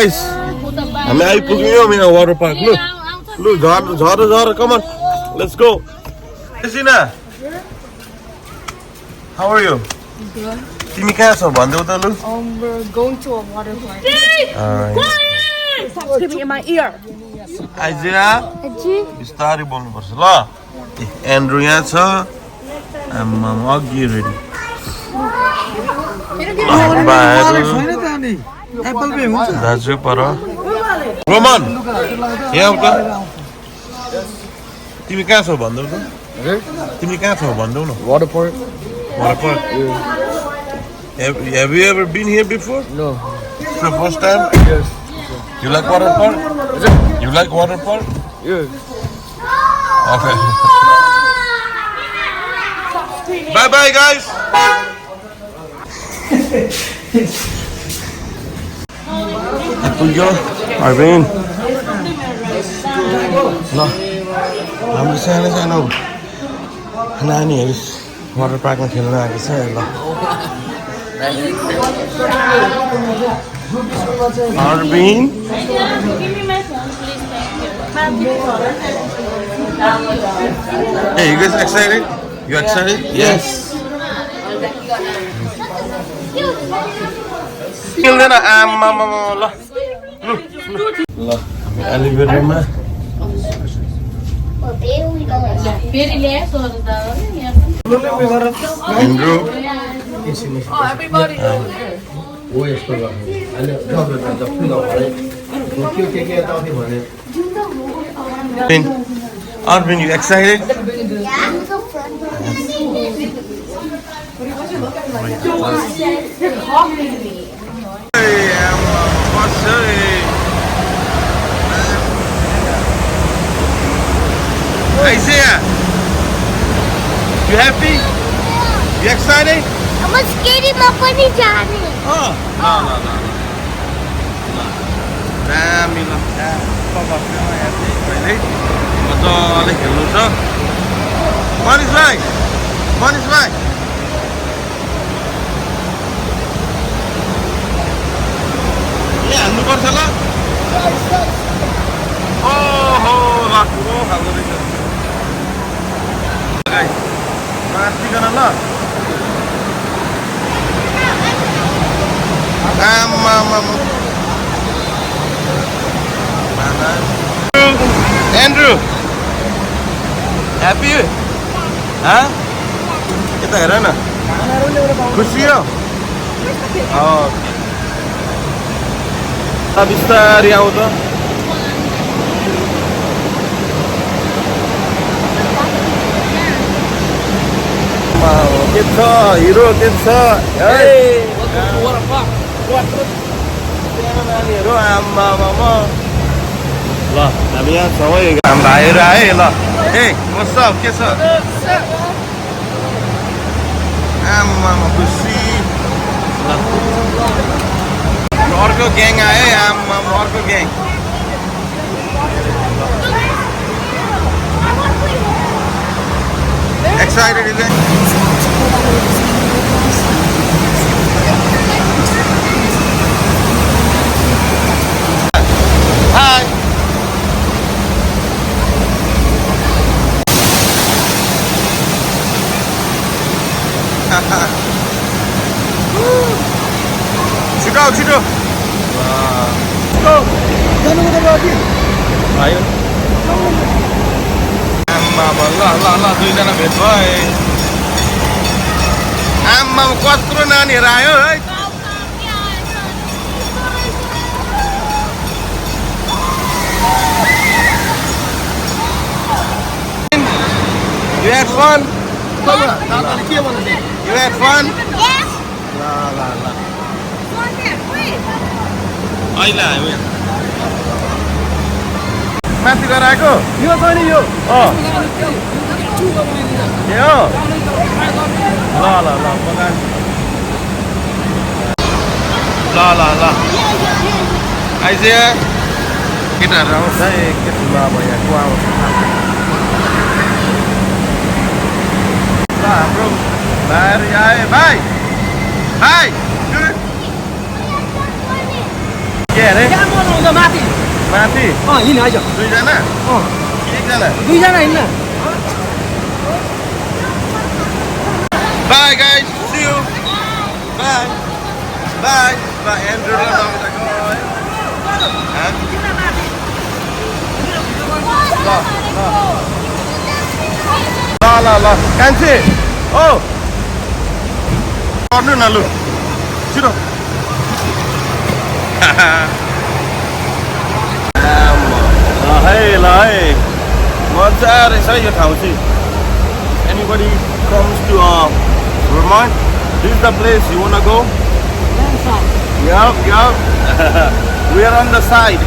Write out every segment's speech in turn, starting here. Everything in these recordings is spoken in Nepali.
guys. I'm आइपुग्यौं यहाँ water park. Look, झर, come on. Let's go. Christina. How are you? Good. तिमी कहाँ छौ भन्देऊ त लु? We're going to a water park. Alright. Stop screaming in my ear. आइजिया बिस्तारै बोल्नुपर्छ ल. एन्ड्रु यहाँ छ. आम्मा अघि रेडी. दाजु पर रोमन यहाँ आउ त. तिमी कहाँ छौ भन्देऊ त? तिमी कहाँ छौ भन्देऊ न? Water park? Water park? Have you ever been here before? No. It's the first time? Yes. You like water park? You like water park? Yes. Okay. Bye bye guys. पुग्यो अरविन ल हाम्रो सानो नानीहरू वाटर पार्कमा खेल्न आएको छ ल Arvin Hey, you guys excited? You excited? Yes. Kilden amma la. La. Elevatorma. Andrew. Oh, everybody. Arvin, you excited? Yeah, I'm so friendly. Hey, what's Isaiah, you happy? You excited? I'm scared of my Johnny. Oh, no. Ramila, Papa, happy, really? One is right. Yeah, look at that. Oh, guys, nasty gonna look. Andrew, happy? Huh? Kita heran na? खुशी हो? Oh. बिस्तारै आऊ त. के छ हिरो के छ? Hey, welcome to water park. नानीहरु आम्मा मामा ल हामी यहाँ छौँ है हाम्रो भाइहरु आए ल ए what's up के छ आम्मा खुसी ल अर्को ग्याङ आए आम्मा अर्को gang excited is it? Hi. छिटो आयो आम्मा ल दुईजना भेट भए आम्मा कत्रो नानीहरु आयो है You had fun? You had fun? Yes. La. One there, please. अहिले हामी माथि गएर आएको यो छ नि यो ए हो ल ल आइज्या केटाहरू आउँछ है एकैछिन अब यहाँ को आउँछ ल हाम्रो भाइहरू आए भाइ के अरे माथि हिँड आइज दुईजना एकजना दुईजना हिँड्न Bye guys, see you. Bye. Bye. Bye Andrew and Namita guys. Huh? La. Can't see. Oh. Corner na lu. Siro. Hey. Manja रहेछ यो ठाउँ चाहिँ. Anybody comes to Vermont, this is the place you wanna go? Yup. We are on the side.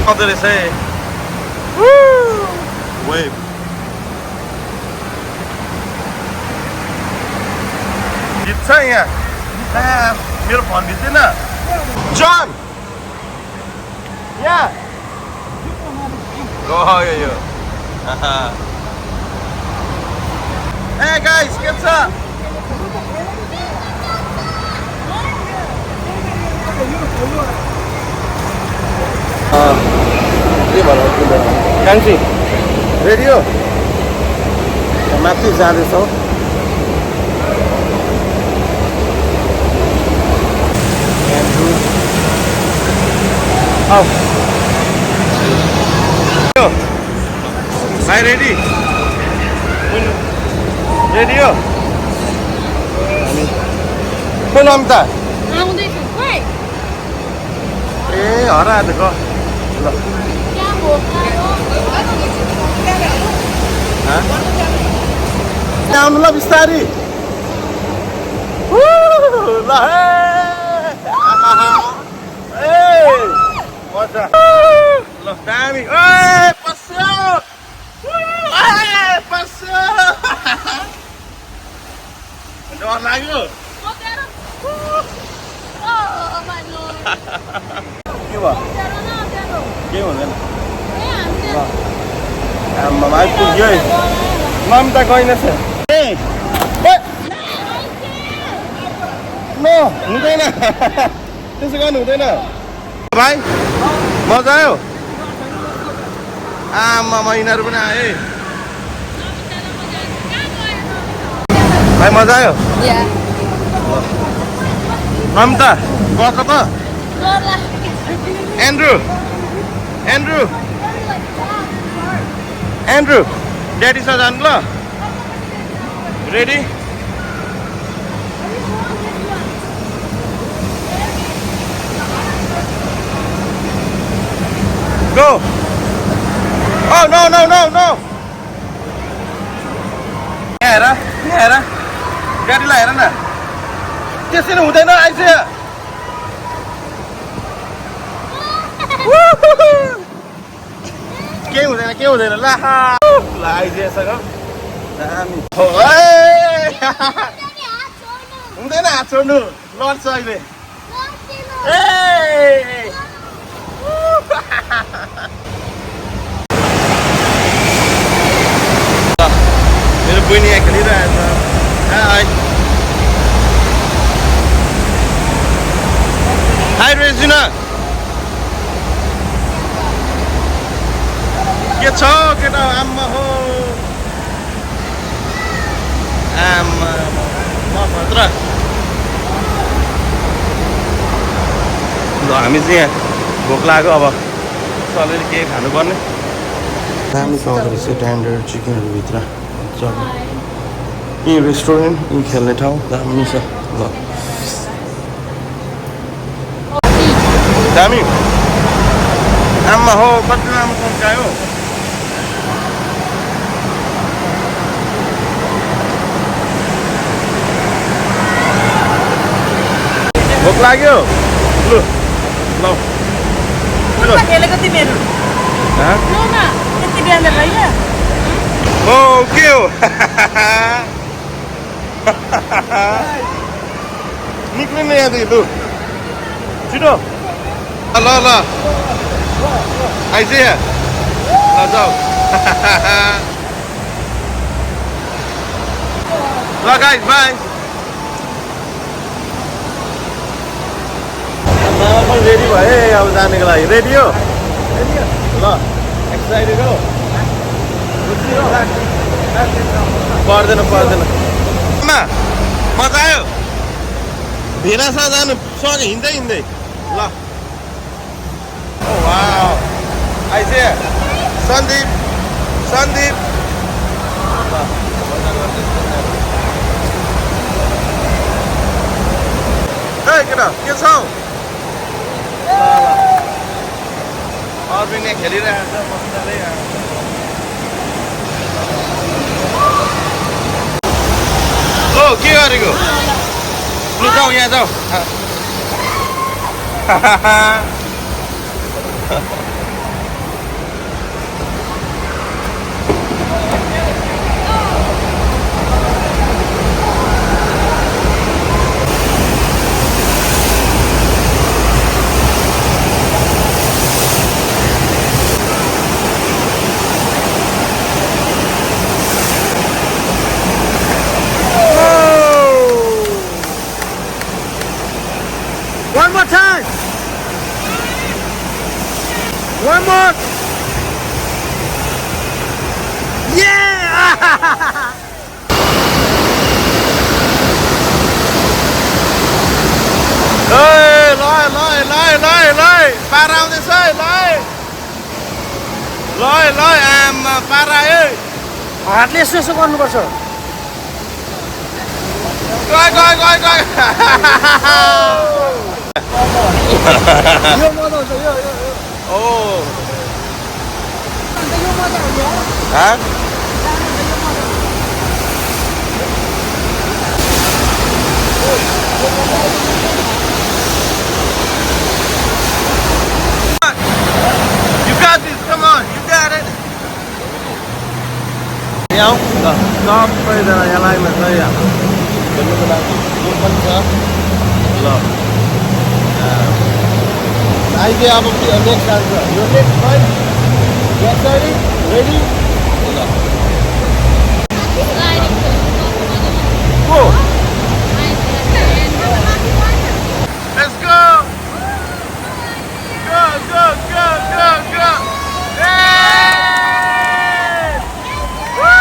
How do they say? Woo! Wave. It's here. मेरो phone भित्दैन. John. Yeah. Oh, yeah. Hey guys, what's up? Kansi, radio. माथि जाँदैछौँ. Hi, ready? Radio. Kau nama tak? आउँदैछु खोइ हराएको को. ल. क्या भोका आउनु ल बिस्तारी. ल हे. मजा. ल दामी. पस्यो. पस्यो. डर लाग्यो. के भयो? के हुँदैन? आम्मा आइपुग्यो है. ममता गइन छ. हुँदैन. त्यसो गर्नु हुँदैन. भाइ मजा आयो. आम्मा महिनाहरू पनि आए. भाइ मजा आयो. ममता गएको त? Andrew, ड्याडी सँग जानु ल. रेडी? Go. Oh no. हेर. गाडीलाई हेर न. त्यसरी हुँदैन आइज. के हुँदैन ल आइदिएसँग दामी हुँदैन हात छोड्नु लड्छ अहिले मेरो बहिनी यहाँ खेलिरहेछ हाई रेजिना के छ केटा आम्मा हो आम्मा भद्र ल हामी चाहिँ यहाँ भोक लाग्यो अब चलेर के खानुपर्ने दामी पाउँदो रहेछ ट्यान्डर चिकनहरू भित्र यहीँ रेस्टुरेन्ट यहीँ खेल्ने ठाउँ दामी छ ल दामी आम्मा हो कति राम्रो पकायो भोक लाग्यो लु ल खेलेको तिमीहरू यति बिहान भइयो ओ के हो निक्लिनु यहाँदेखि लु छिटो ल आइज यहाँ ल जाऊ ल गाइस बाई रेडी भए अब जानेको लागि रेडी हो ल एक्साइटेड हो पर्दैन मजा आयो भेनासा जानु सँगै हिँड्दै ल ओ वाउ आइसे सन्दीप ए केटा के छ अर्बिन खेलिरहेको छ मजाले ओ के गरेको लु जाऊ यहाँ जाऊ One more time. One more. Yeah! लय पारा आउँदैछ लय आमा पारा है हातले यसो गर्नुपर्छ गयो यो मजा हुन्छ यो ओ हाँ You got this, come on, you got it. Nhau, stop bây giờ nhà lai mà đây à? Đừng có làm gì, phân nữa. Love. I get up to the next answer. Your next point. Get ready. Ready? Go. Let's go. Go. Hey! Woo!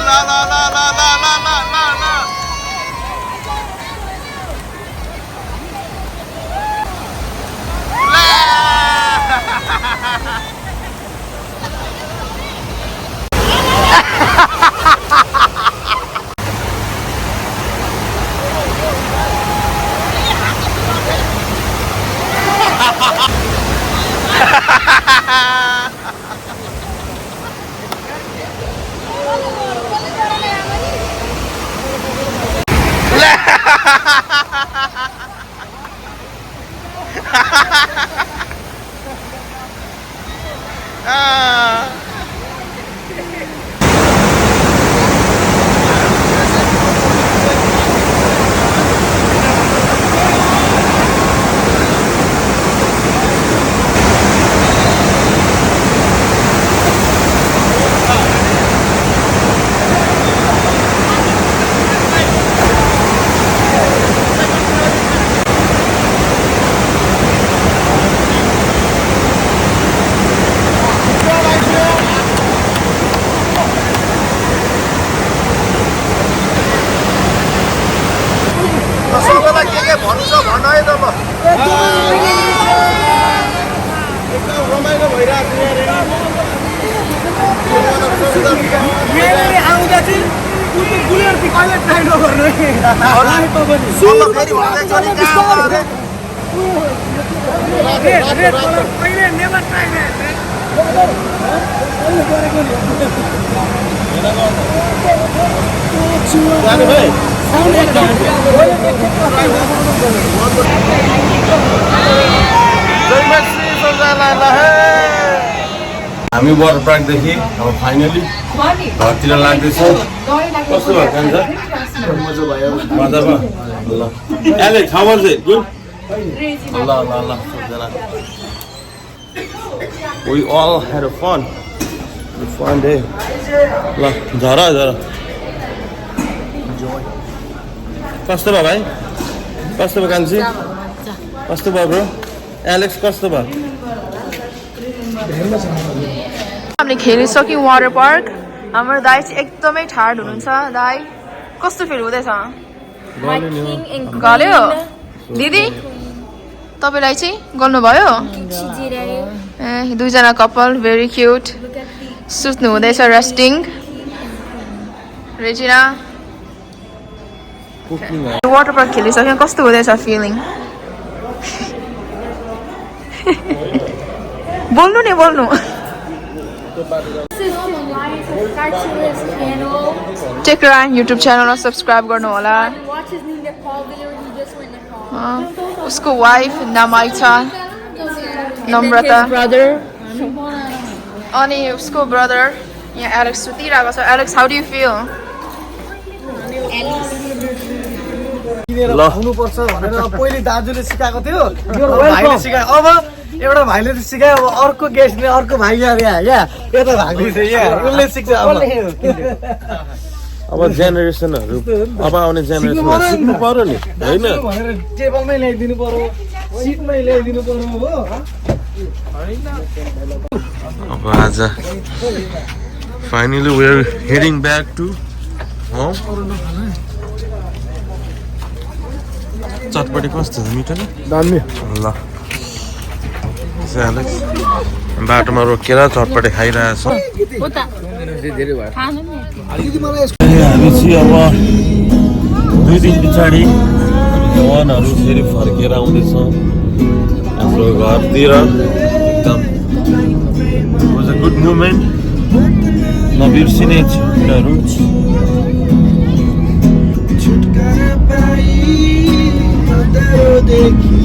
La. हामी वाटर पार्कदेखि अब फाइनली घरतिर लाग्दैछ कस्तो भयो खान्छ मजा भयो ल अहिले 6 बजे गुड ल सबजना we all had a fun day ल झरा कस्तो भयो भाइ कस्तो भयो कान्छी कस्तो भयो ब्रो एलेक्स कस्तो भयो हामीले खेलिसक्यौँ वाटर पार्क हाम्रो दाइ चाहिँ एकदमै ठाड हुनुहुन्छ दाइ कस्तो फिल हुँदैछ गल्यो दिदी तपाईँलाई चाहिँ गर्नुभयो ए दुईजना कपाल भेरी क्युट सुत्नु हुँदैछ रेस्टिङ रेजिना वाटर पार्क खेलिसक्यौँ कस्तो हुँदैछ फिलिङ बोल्नु नि बोल्नु टेकरान युट्युब च्यानलमा सब्सक्राइब गर्नु होला उसको वाइफ नामाइ छ नम्रता अनि उसको ब्रदर यहाँ एलेक्स सुतिरहेको छ Alex how do you feel हुनुपर्छ भनेर पहिले दाजुले सिकाएको थियो भाइले सिकायो अब एउटा भाइले सिकायो अब अर्को गेस्टले अर्को भाइ यहाँ यता भाग्दैछ यहाँ उसले सिक्छ अब जेनेरेसनहरू अब आउने जेनेरेसनहरू सिक्नु पर्यो नि होइन भनेर टेबलमै ल्याइदिनु पर्यो सिटमै ल्याइदिनु पर्यो हो अब आज finally we are heading back to home चटपटी कस्तो छ मिठो नि दामी ल एलेक्स बाटोमा रोकेर चटपटी खाइरहेछ हामी चाहिँ अब 2 दिन पछाडि जवानहरू फेरि फर्केर आउँदैछौँ हाम्रो घरतिर एकदम वाज अ गुड मोमेन्ट नबिर्सिने क्षणहरू देखि